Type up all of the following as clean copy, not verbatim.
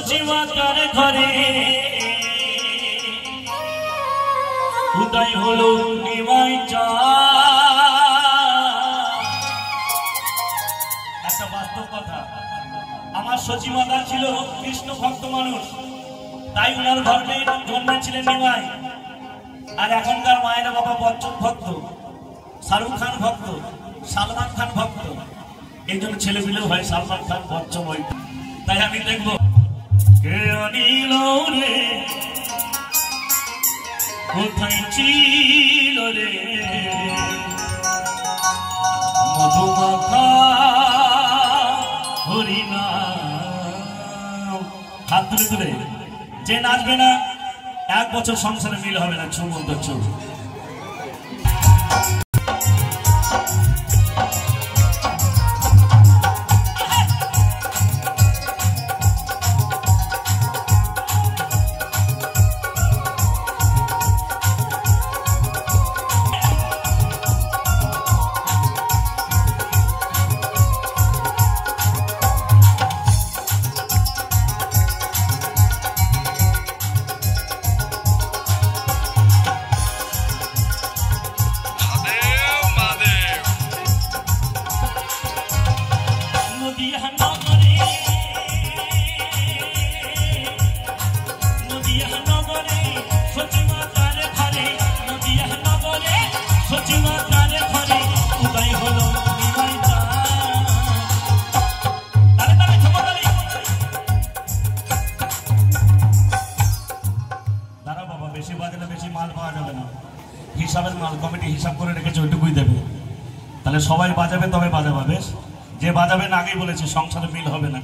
সচিমাতার ঘরে উদয় হলো নিমাই একটা বাস্তব কথা। আমার সচিমাতা ছিল কৃষ্ণ ভক্ত মানুষ, তাই উনার ধর্মে জন্মেছিলেন নিমাই। আর এখনকার মায়েরা বাবা বচ্চন ভক্ত, শাহরুখ খান ভক্ত, সালমান খান ভক্ত, এই জন্য ছেলেপিলেও হয় সালমান খান বচ্চন। ওই তাই আমি দেখবো কে অনিল রে কোথায় ছিল রে মধুমাখা হরিনাম। হাত তুলে তুলে যে নাচবে না 1 বছর সংসারে মিল হবে না। ছুমন্ত ছু সবাই বাজাবে, তবে বাজাবা। বেশ, যে বাজাবেন আগেই বলেছে সংসারে মিল হবে না।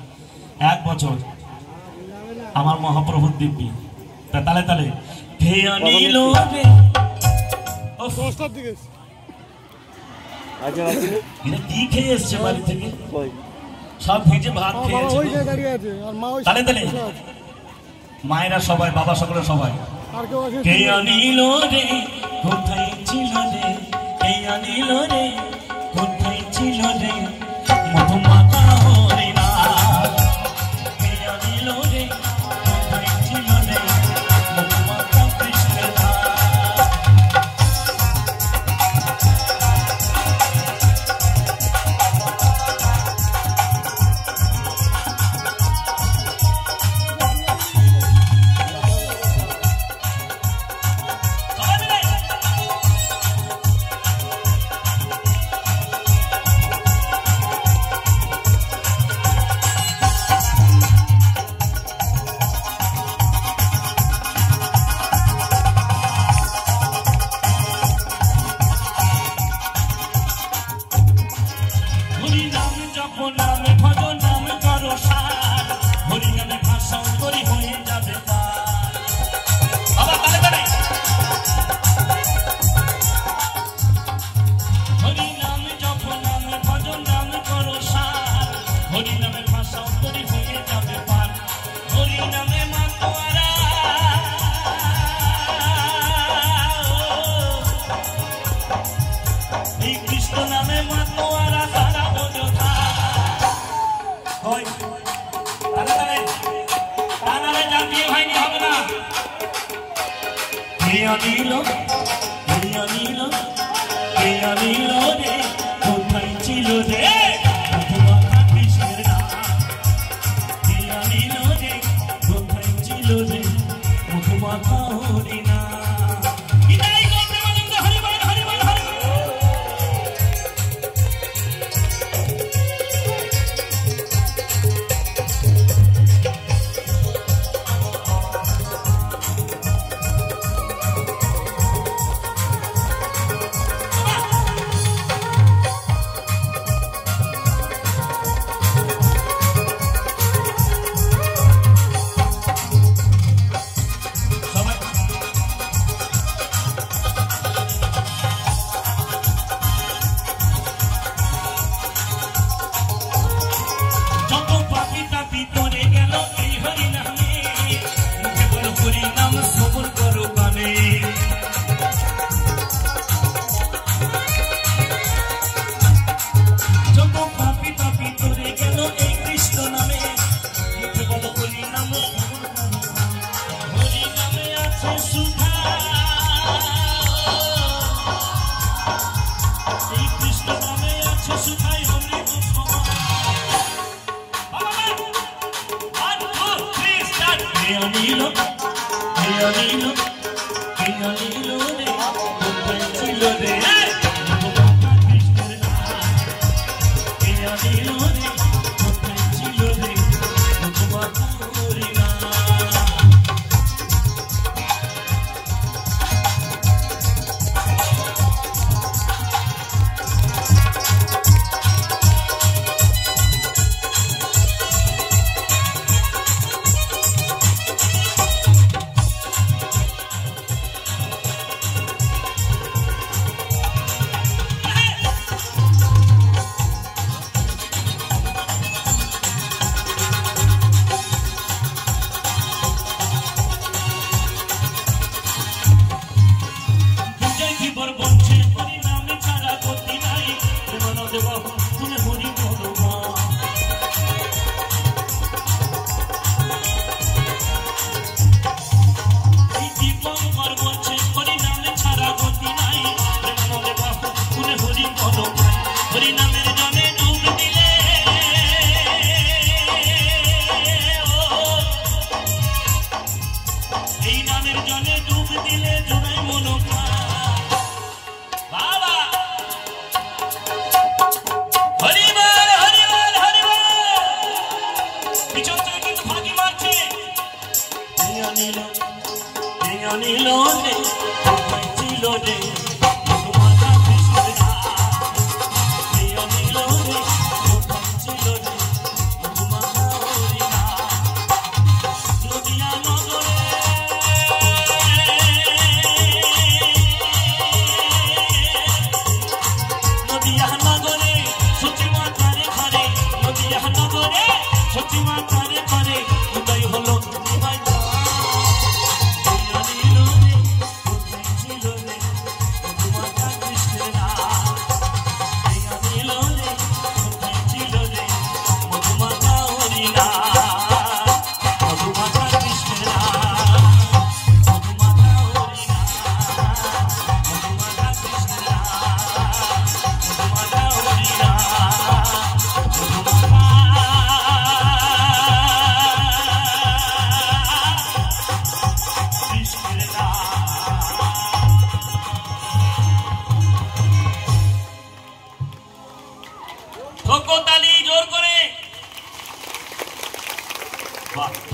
1 বছর আমার মহাপ্রভুর দিব্যি। তালে তালে কে অনিল রে কি খেয়ে এসছে বাড়ি থেকে, সব ভিজে ভাত খেয়েছে। তালে তালে মায়েরা সবাই, বাবা সকলে সবাই কে অনিল রে কোথায় ছিল রে, কে অনিল রে কোথায় ছিল রে মধুমাখা হরিনাম। কে অনিল রে কোথায় ছিল রে মধুমাখা কৃষ্ণের নাম।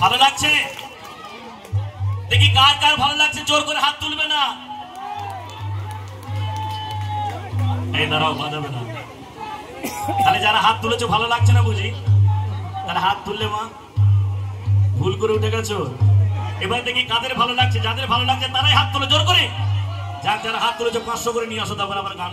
ভালো লাগছে? দেখি কার কার ভালো লাগছে, জোর করে হাত তুলবে না। এই দাঁড়াও, বাজাবে না। তাহলে যারা হাত তুলেছো ভালো লাগছে না বুঝি, তারা হাত তুললে মা ভুল করে উঠে গেছো। এবার দেখি কাদের ভালো লাগছে, যাদের ভালো লাগছে তারাই হাত তুলে জোর করে। যারা হাত তুলেছো 500 করে নিয়ে আসো, তারপর আবার গান।